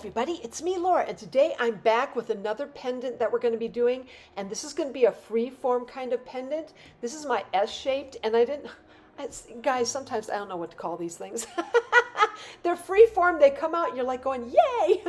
everybody, it's me, Laura, and today I'm back with another pendant that we're going to be doing, and this is going to be a freeform kind of pendant. This is my S-shaped, and guys, sometimes I don't know what to call these things. They're freeform, they come out, you're like going, yay!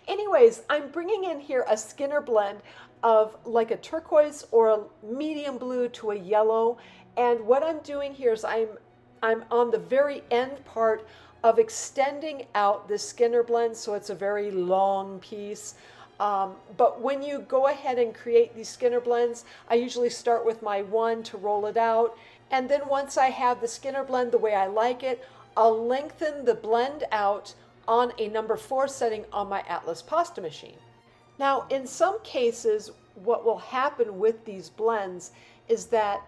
Anyways, I'm bringing in here a Skinner blend of like a turquoise or a medium blue to a yellow, and what I'm doing here is I'm on the very end part of extending out this Skinner blend so it's a very long piece. But when you go ahead and create these Skinner blends, I usually start with my one to roll it out. And then once I have the Skinner blend the way I like it, I'll lengthen the blend out on a number 4 setting on my Atlas pasta machine. Now, in some cases, what will happen with these blends is that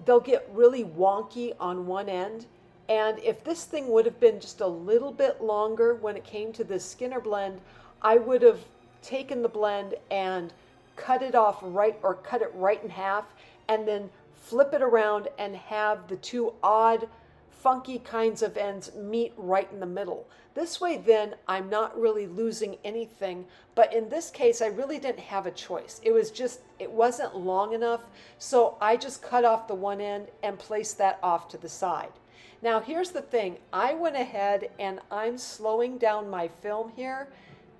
they'll get really wonky on one end. And if this thing would have been just a little bit longer when it came to this Skinner blend, I would have taken the blend and cut it off right, or cut it right in half, and then flip it around and have the two odd, funky kinds of ends meet right in the middle. This way then I'm not really losing anything, but in this case I really didn't have a choice. It wasn't long enough, so I just cut off the one end and placed that off to the side. Now here's the thing, I went ahead and I'm slowing down my film here.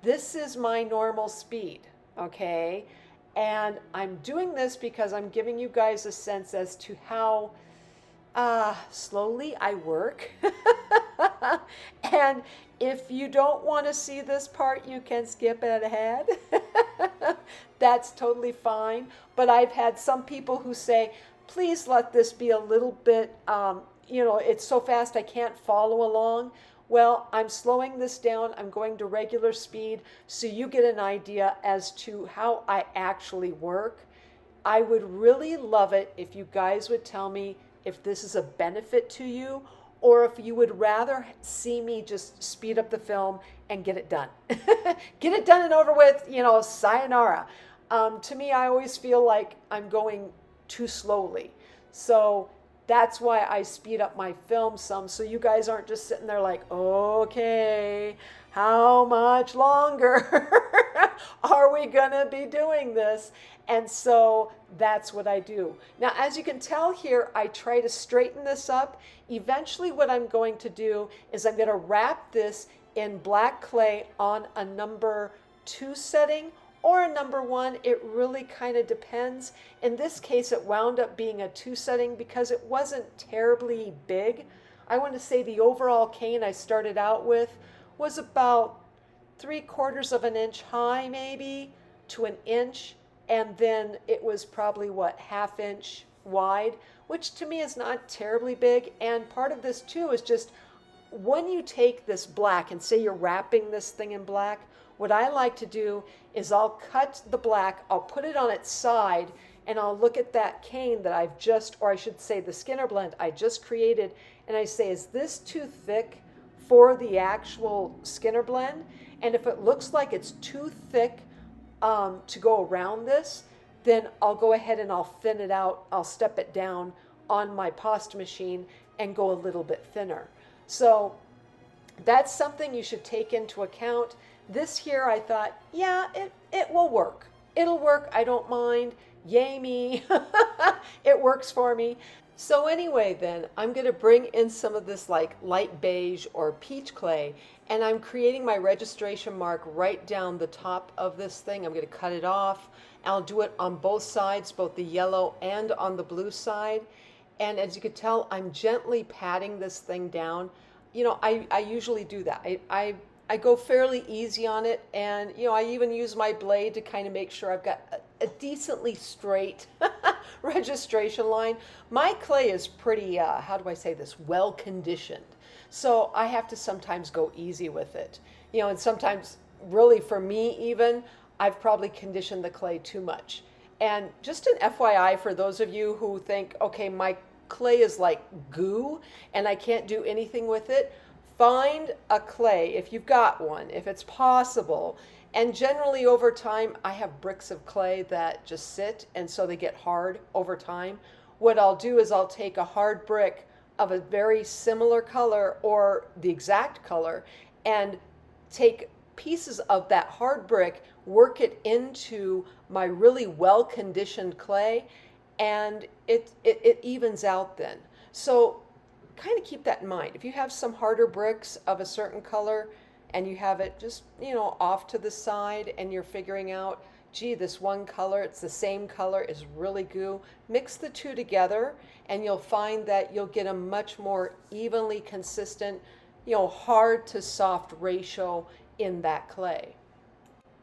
This is my normal speed, okay? And I'm doing this because I'm giving you guys a sense as to how slowly I work. And if you don't want to see this part, you can skip it ahead. That's totally fine. But I've had some people who say, please let this be a little bit, it's so fast I can't follow along. Well, I'm slowing this down. I'm going to regular speed so you get an idea as to how I actually work. I would really love it if you guys would tell me if this is a benefit to you, or if you would rather see me just speed up the film and get it done. Get it done and over with, sayonara. To me, I always feel like I'm going too slowly. So that's why I speed up my film some, so you guys aren't just sitting there like, okay, how much longer are we gonna be doing this? And so that's what I do. Now, as you can tell here, I try to straighten this up. Eventually what I'm going to do is I'm gonna wrap this in black clay on a number 2 setting or a number 1, it really kind of depends. In this case, it wound up being a 2 setting because it wasn't terribly big. I want to say the overall cane I started out with was about 3/4 of an inch high, maybe to an inch, and then it was probably what, 1/2 inch wide, which to me is not terribly big. And part of this too is just when you take this black and say you're wrapping this thing in black, what I like to do is I'll cut the black, I'll put it on its side, and I'll look at that cane that I've just, or I should say the Skinner blend I just created, and I say, is this too thick for the actual Skinner blend? And if it looks like it's too thick to go around this, then I'll go ahead and I'll thin it out, I'll step it down on my pasta machine and go a little bit thinner. So that's something you should take into account. This here, I thought, yeah, it will work. It'll work, I don't mind. Yay me. It works for me. So anyway then, I'm going to bring in some of this like light beige or peach clay, and I'm creating my registration mark right down the top of this thing. I'm going to cut it off. I'll do it on both sides, both the yellow and on the blue side. And as you can tell, I'm gently patting this thing down. I usually do that. I go fairly easy on it, and I even use my blade to kind of make sure I've got a decently straight registration line. My clay is pretty, how do I say this, well conditioned. So I have to sometimes go easy with it. And sometimes, really for me even, I've probably conditioned the clay too much. And just an FYI for those of you who think, okay, my clay is like goo and I can't do anything with it, find a clay, if you've got one, if it's possible. And generally over time, I have bricks of clay that just sit, and so they get hard over time. What I'll do is I'll take a hard brick of a very similar color or the exact color and take pieces of that hard brick, work it into my really well-conditioned clay, and it evens out then. So kind of keep that in mind. If you have some harder bricks of a certain color and you have it just, off to the side and you're figuring out, gee, this one color, it's the same color, is really goo, mix the two together and you'll find that you'll get a much more evenly consistent, hard to soft ratio in that clay.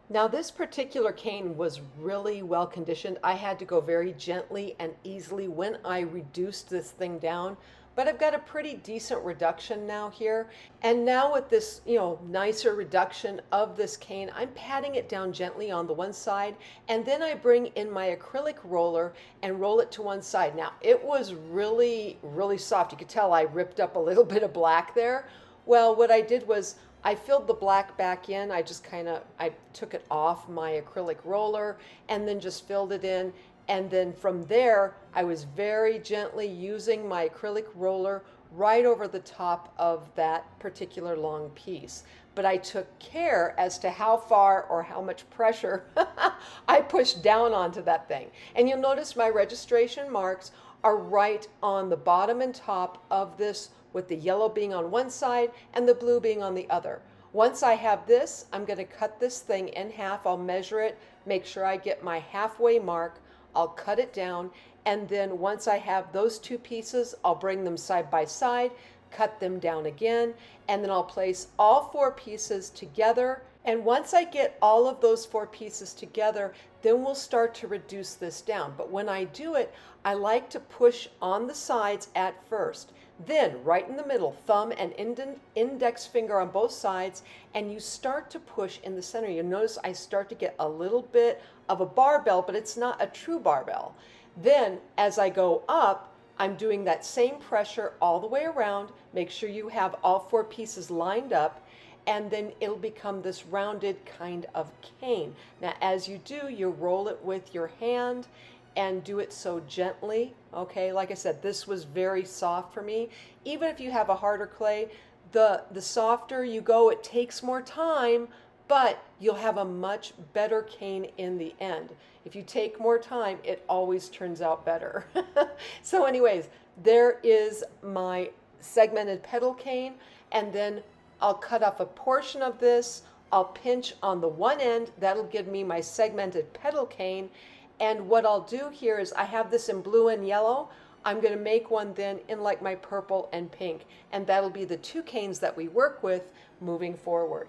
Now this particular cane was really well conditioned. I had to go very gently and easily when I reduced this thing down, but I've got a pretty decent reduction now here. And now with this, nicer reduction of this cane, I'm patting it down gently on the one side, and then I bring in my acrylic roller and roll it to one side. Now it was really, really soft. You could tell I ripped up a little bit of black there. Well, what I did was I filled the black back in. I took it off my acrylic roller and then just filled it in. And then from there, I was very gently using my acrylic roller right over the top of that particular long piece. But I took care as to how far or how much pressure I pushed down onto that thing. And you'll notice my registration marks are right on the bottom and top of this, with the yellow being on one side and the blue being on the other. Once I have this, I'm going to cut this thing in half. I'll measure it, make sure I get my halfway mark. I'll cut it down, and then once I have those two pieces, I'll bring them side by side, cut them down again, and then I'll place all four pieces together. And once I get all of those four pieces together, then we'll start to reduce this down. But when I do it, I like to push on the sides at first. Then right in the middle, thumb and index finger on both sides, and you start to push in the center. You'll notice I start to get a little bit of a barbell, but it's not a true barbell. Then as I go up, I'm doing that same pressure all the way around. Make sure you have all four pieces lined up, and then it'll become this rounded kind of cane. Now as you do, you roll it with your hand and do it so gently. Okay, like I said, this was very soft for me. Even if you have a harder clay, the softer you go, it takes more time, but you'll have a much better cane in the end. If you take more time, it always turns out better. So anyways, there is my segmented petal cane, and then I'll cut off a portion of this. I'll pinch on the one end. That'll give me my segmented petal cane. And what I'll do here is I have this in blue and yellow. I'm going to make one then in like my purple and pink. And that'll be the two canes that we work with moving forward.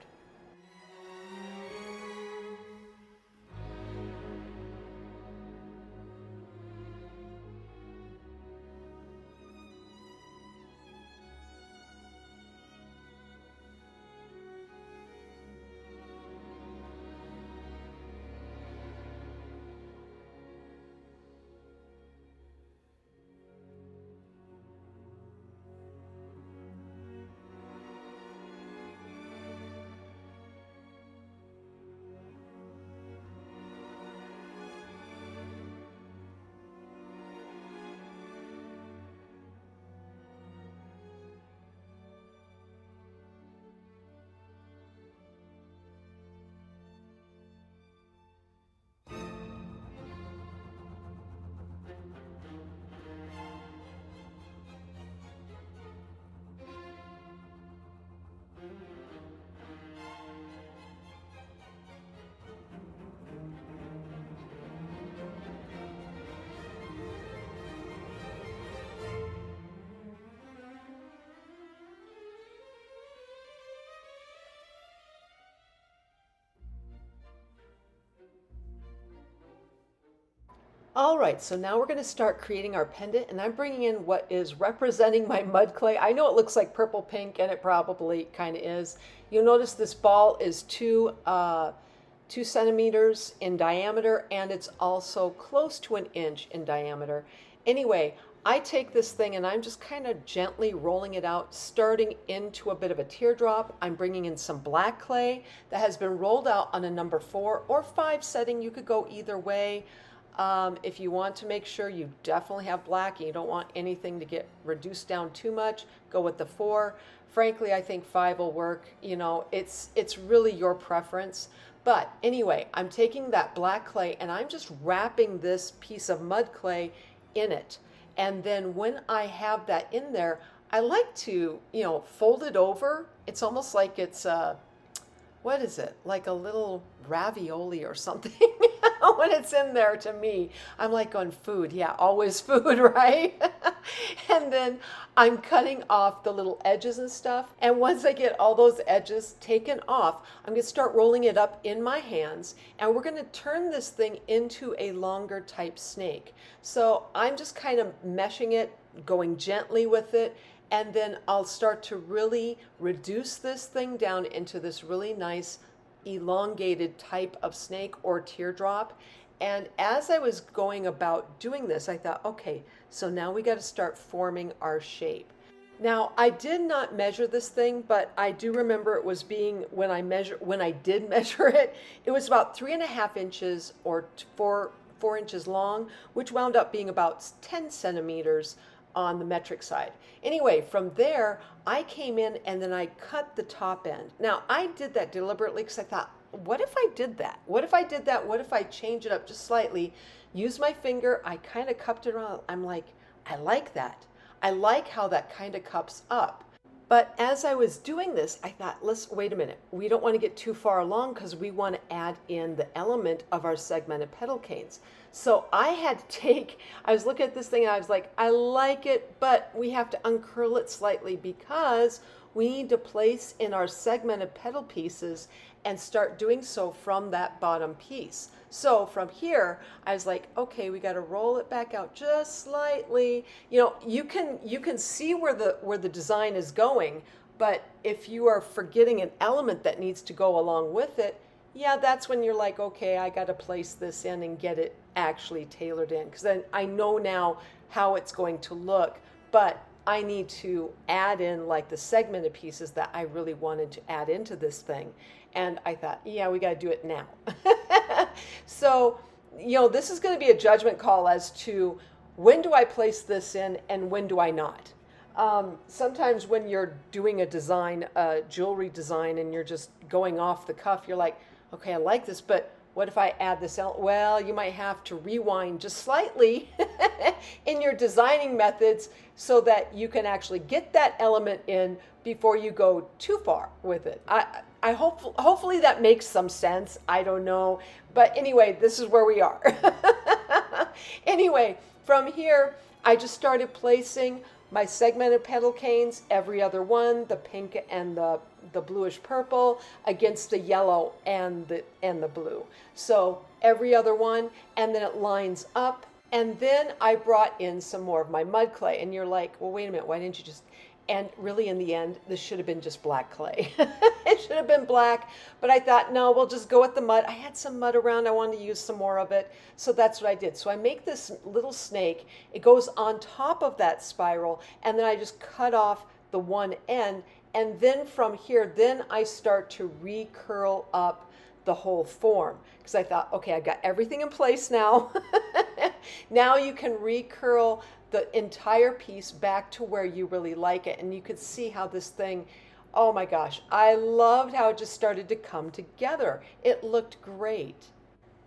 All right, so now we're going to start creating our pendant, and I'm bringing in what is representing my mud clay. I know it looks like purple pink, and it probably kind of is. You'll notice this ball is 2 centimeters in diameter, and it's also close to 1 inch in diameter. Anyway, I take this thing and I'm just kind of gently rolling it out, starting into a bit of a teardrop. I'm bringing in some black clay that has been rolled out on a number 4 or 5 setting. You could go either way. If you want to make sure you definitely have black and you don't want anything to get reduced down too much, go with the 4. Frankly, I think 5 will work. You know, it's really your preference. But anyway, I'm taking that black clay and I'm just wrapping this piece of mud clay in it. And then when I have that in there, I like to, you know, fold it over. It's almost like it's what is it? Like a little ravioli or something when it's in there to me. I'm like on food. Yeah, always food, right? And then I'm cutting off the little edges and stuff. And once I get all those edges taken off, I'm going to start rolling it up in my hands. And we're going to turn this thing into a longer type snake. So I'm just kind of meshing it, going gently with it. And then I'll start to really reduce this thing down into this really nice elongated type of snake or teardrop. And as I was going about doing this, I thought, okay, so now we got to start forming our shape. Now, I did not measure this thing, but I do remember it was being, when I did measure it, it was about 3.5 inches or 4 inches long, which wound up being about 10 centimeters on the metric side. Anyway, from there, I came in and then I cut the top end. Now, I did that deliberately because I thought, what if I did that? What if I did that? What if I change it up just slightly? Use my finger, I kind of cupped it around. I'm like, I like that. I like how that kind of cups up. But as I was doing this, I thought, let's wait a minute. We don't want to get too far along because we want to add in the element of our segmented petal canes. So I had to I was looking at this thing and I was like, I like it, but we have to uncurl it slightly because we need to place in our segmented petal pieces and start doing so from that bottom piece. So from here, I was like, okay, we got to roll it back out just slightly. You know, you can see where the design is going, but if you are forgetting an element that needs to go along with it, yeah, that's when you're like, okay, I got to place this in and get it actually tailored in, because then I know now how it's going to look, but I need to add in like the segmented pieces that I really wanted to add into this thing. And I thought, yeah, we got to do it now. So, you know, this is going to be a judgment call as to when do I place this in and when do I not. Sometimes when you're doing a design, a jewelry design, and you're just going off the cuff, you're like, okay, I like this, but what if I add this out? Well, you might have to rewind just slightly in your designing methods so that you can actually get that element in before you go too far with it. Hopefully that makes some sense. I don't know. But anyway, this is where we are. Anyway, from here, I just started placing my segmented petal canes, every other one, the pink and the bluish purple against the yellow and the blue. So every other one, and then it lines up. And then I brought in some more of my mud clay. And you're like, well, wait a minute, why didn't you just... And really, in the end, this should have been just black clay. It should have been black, but I thought, no, we'll just go with the mud. I had some mud around. I wanted to use some more of it. So that's what I did. So I make this little snake. It goes on top of that spiral, and then I just cut off the one end. And then from here, then I start to recurl up the whole form, because I thought, okay, I got everything in place now. Now you can recurl the entire piece back to where you really like it. And you could see how this thing, oh my gosh, I loved how it just started to come together. It looked great.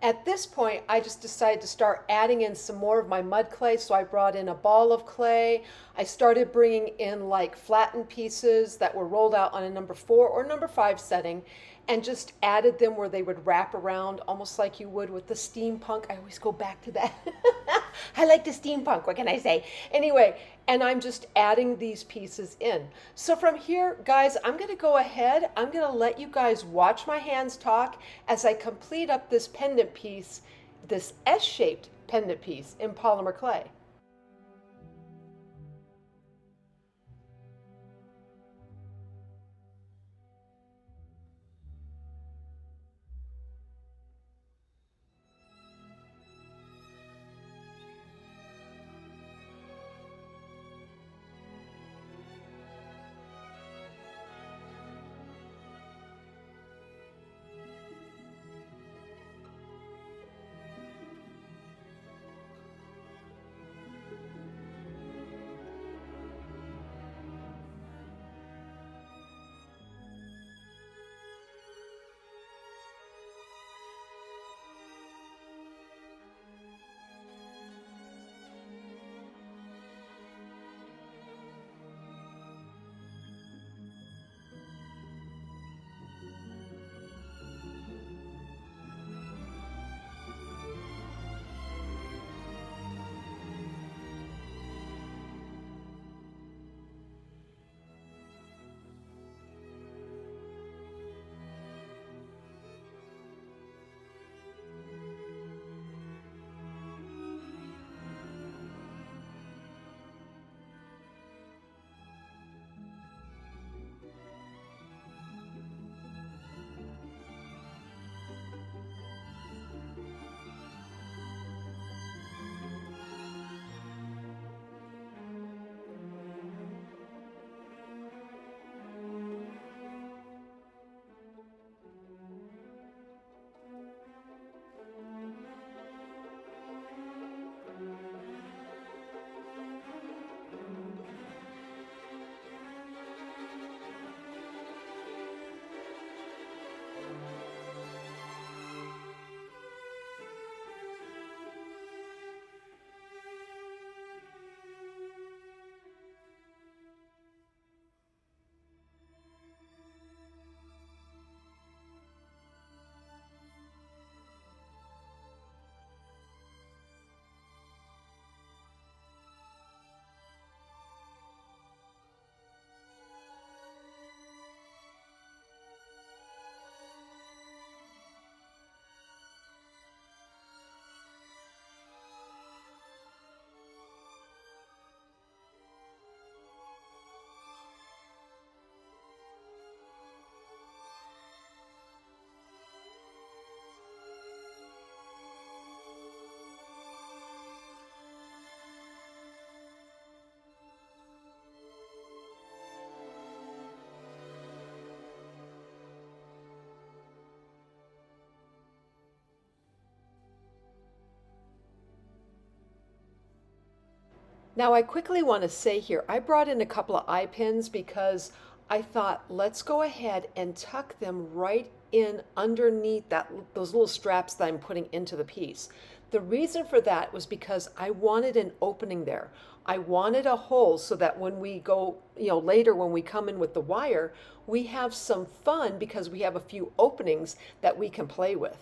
At this point, I just decided to start adding in some more of my mud clay. So I brought in a ball of clay. I started bringing in like flattened pieces that were rolled out on a number 4 or number 5 setting, and just added them where they would wrap around almost like you would with the steampunk. I always go back to that. I like the steampunk, what can I say? Anyway, and I'm just adding these pieces in. So from here, guys, I'm gonna go ahead. I'm gonna let you guys watch my hands talk as I complete up this pendant piece, this S-shaped pendant piece in polymer clay. Now I quickly want to say here, I brought in a couple of eye pins because I thought, let's go ahead and tuck them right in underneath those little straps that I'm putting into the piece. The reason for that was because I wanted an opening there. I wanted a hole so that when we go, later when we come in with the wire, we have some fun because we have a few openings that we can play with.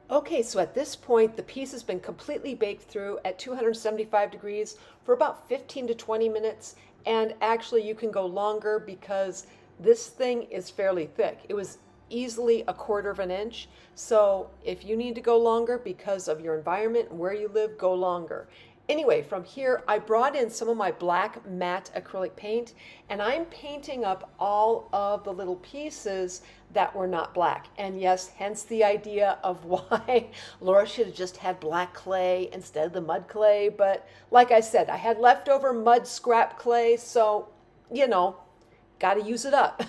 Okay, so at this point, the piece has been completely baked through at 275 degrees for about 15 to 20 minutes. And actually, you can go longer because this thing is fairly thick. It was easily a quarter of an inch. So if you need to go longer because of your environment and where you live, go longer. Anyway, from here, I brought in some of my black matte acrylic paint, and I'm painting up all of the little pieces that were not black. And yes, hence the idea of why Laura should have just had black clay instead of the mud clay. But like I said, I had leftover mud scrap clay, so, got to use it up.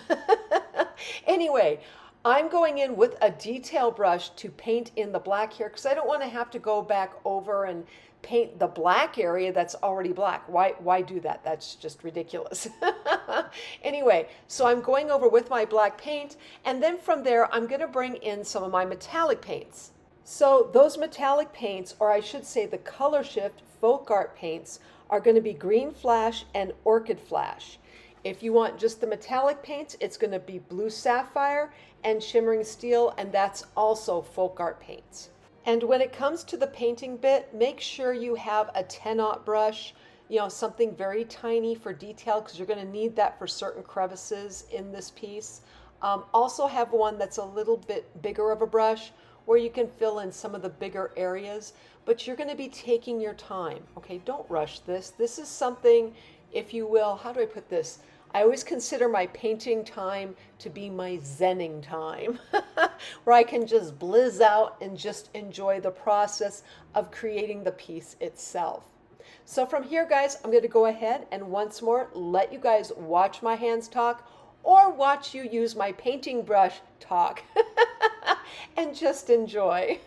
Anyway, I'm going in with a detail brush to paint in the black here because I don't want to have to go back over and paint the black area that's already black. Why do that? That's just ridiculous. Anyway, so I'm going over with my black paint, and then from there I'm going to bring in some of my metallic paints. So those metallic paints, or I should say the Colorshift Folk Art paints, are going to be Green Flash and Orchid Flash. If you want just the metallic paints, it's going to be Blue Sapphire and Shimmering Steel, and that's also Folk Art paints. And when it comes to the painting bit, make sure you have a 10-aught brush, something very tiny for detail because you're going to need that for certain crevices in this piece. Also have one that's a little bit bigger of a brush where you can fill in some of the bigger areas, but you're going to be taking your time. Okay, don't rush this. This is something, if you will, how do I put this? I always consider my painting time to be my zenning time, where I can just blizz out and just enjoy the process of creating the piece itself. So from here, guys, I'm going to go ahead and once more let you guys watch my hands talk or watch you use my painting brush talk and just enjoy.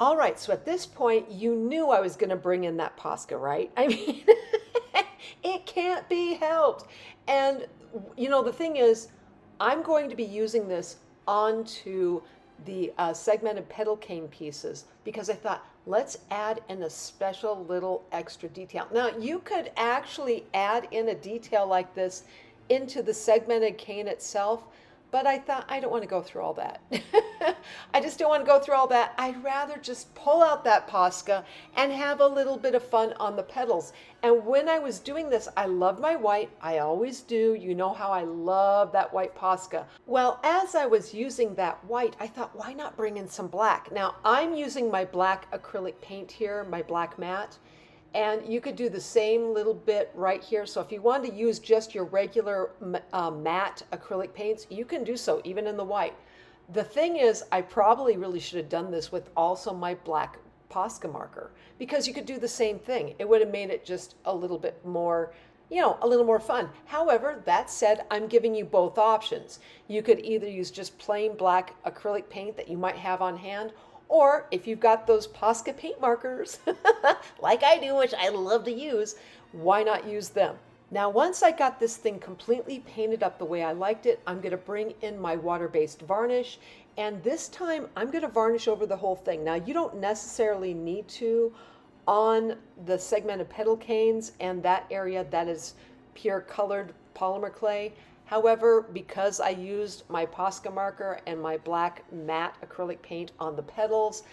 All right, so at this point, you knew I was going to bring in that Posca, right? I mean, it can't be helped. And, you know, the thing is, I'm going to be using this onto the segmented petal cane pieces because I thought, let's add in a special little extra detail. Now, you could actually add in a detail like this into the segmented cane itself, but I thought, I don't want to go through all that. I just don't want to go through all that. I'd rather just pull out that Posca and have a little bit of fun on the petals. And when I was doing this, I loved my white. I always do. You know how I love that white Posca. Well, as I was using that white, I thought, why not bring in some black? Now, I'm using my black acrylic paint here, my black matte. And you could do the same little bit right here. So if you wanted to use just your regular matte acrylic paints, you can do so even in the white. The thing is, I probably really should have done this with also my black Posca marker because you could do the same thing. It would have made it just a little bit more, you know, a little more fun. However, that said, I'm giving you both options. You could either use just plain black acrylic paint that you might have on hand, or if you've got those Posca paint markers, like I do, which I love to use, why not use them? Now, once I got this thing completely painted up the way I liked it, I'm going to bring in my water-based varnish. And this time, I'm going to varnish over the whole thing. Now, you don't necessarily need to on the segmented petal canes and that area that is pure colored polymer clay. However, because I used my Posca marker and my black matte acrylic paint on the petals,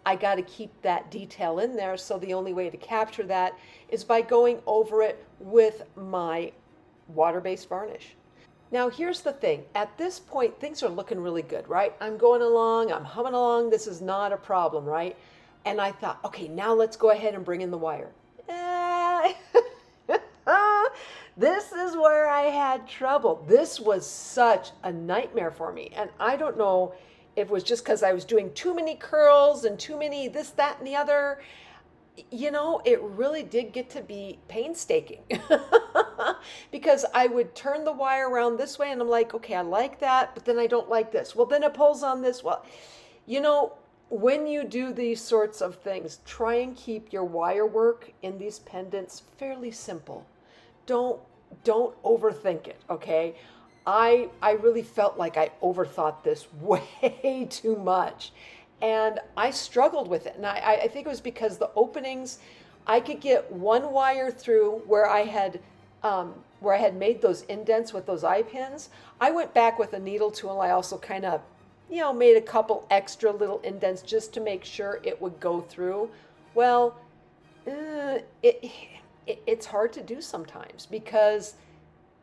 I got to keep that detail in there. So the only way to capture that is by going over it with my water-based varnish. Now, here's the thing. At this point, things are looking really good, right? I'm going along, I'm humming along. This is not a problem, right? And I thought, okay, now let's go ahead and bring in the wire. This is where I had trouble. This was such a nightmare for me. And I don't know if it was just because I was doing too many curls and too many this, that, and the other. You know, it really did get to be painstaking because I would turn the wire around this way and I'm like, okay, I like that, but then I don't like this. Well, then it pulls on this. Well, you know, when you do these sorts of things, try and keep your wire work in these pendants fairly simple. Don't overthink it, okay? I really felt like I overthought this way too much. And I struggled with it. And I think it was because the openings, I could get one wire through where I had made those indents with those eye pins. I went back with a needle tool. I also kind of, you know, made a couple extra little indents just to make sure it would go through. Well, it's hard to do sometimes because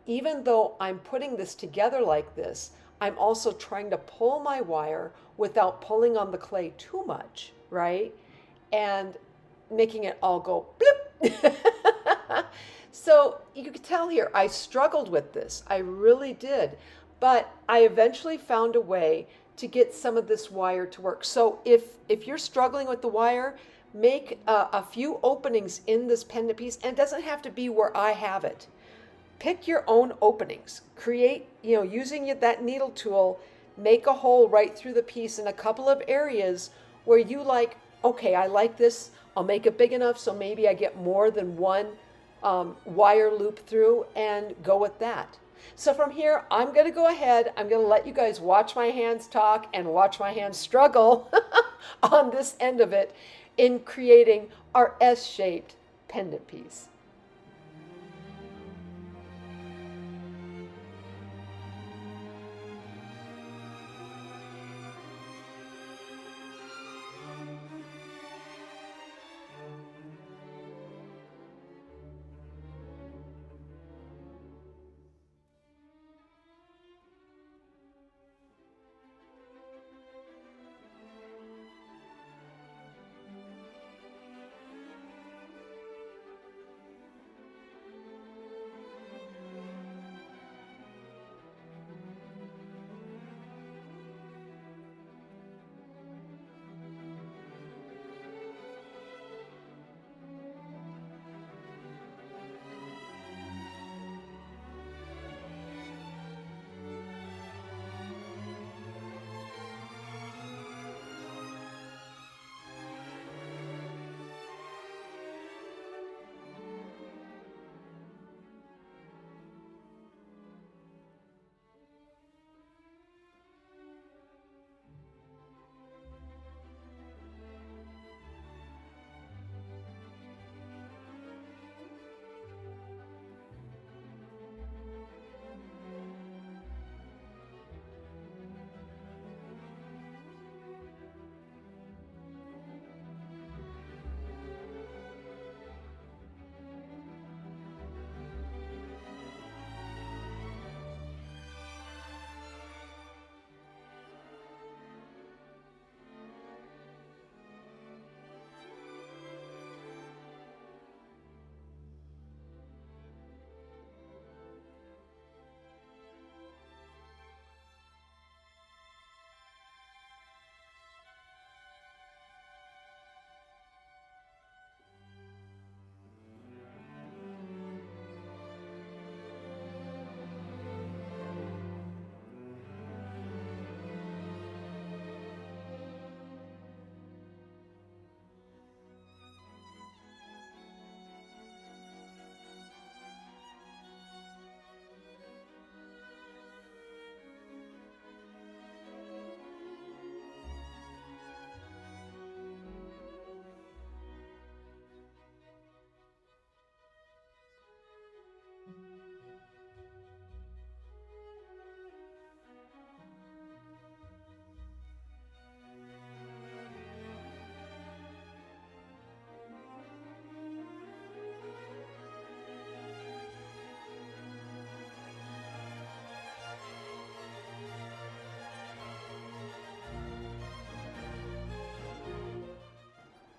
even though I'm putting this together like this, I'm also trying to pull my wire without pulling on the clay too much, right? And making it all go bloop. So you can tell here, I struggled with this. I really did. But I eventually found a way to get some of this wire to work. So if you're struggling with the wire, make a few openings in this pendant piece, and it doesn't have to be where I have it. Pick your own openings. Create, you know, using that needle tool, make a hole right through the piece in a couple of areas where you like, okay, I like this. I'll make it big enough so maybe I get more than one wire loop through and go with that. So from here, I'm going to go ahead. I'm going to let you guys watch my hands talk and watch my hands struggle on this end of it in creating our S-shaped pendant piece.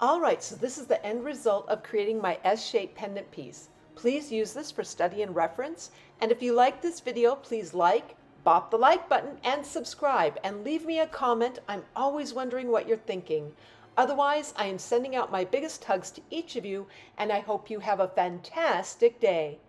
All right, so this is the end result of creating my S-shaped pendant piece. Please use this for study and reference. And if you like this video, please like, bop the like button, and subscribe, and leave me a comment. I'm always wondering what you're thinking. Otherwise, I am sending out my biggest hugs to each of you, and I hope you have a fantastic day.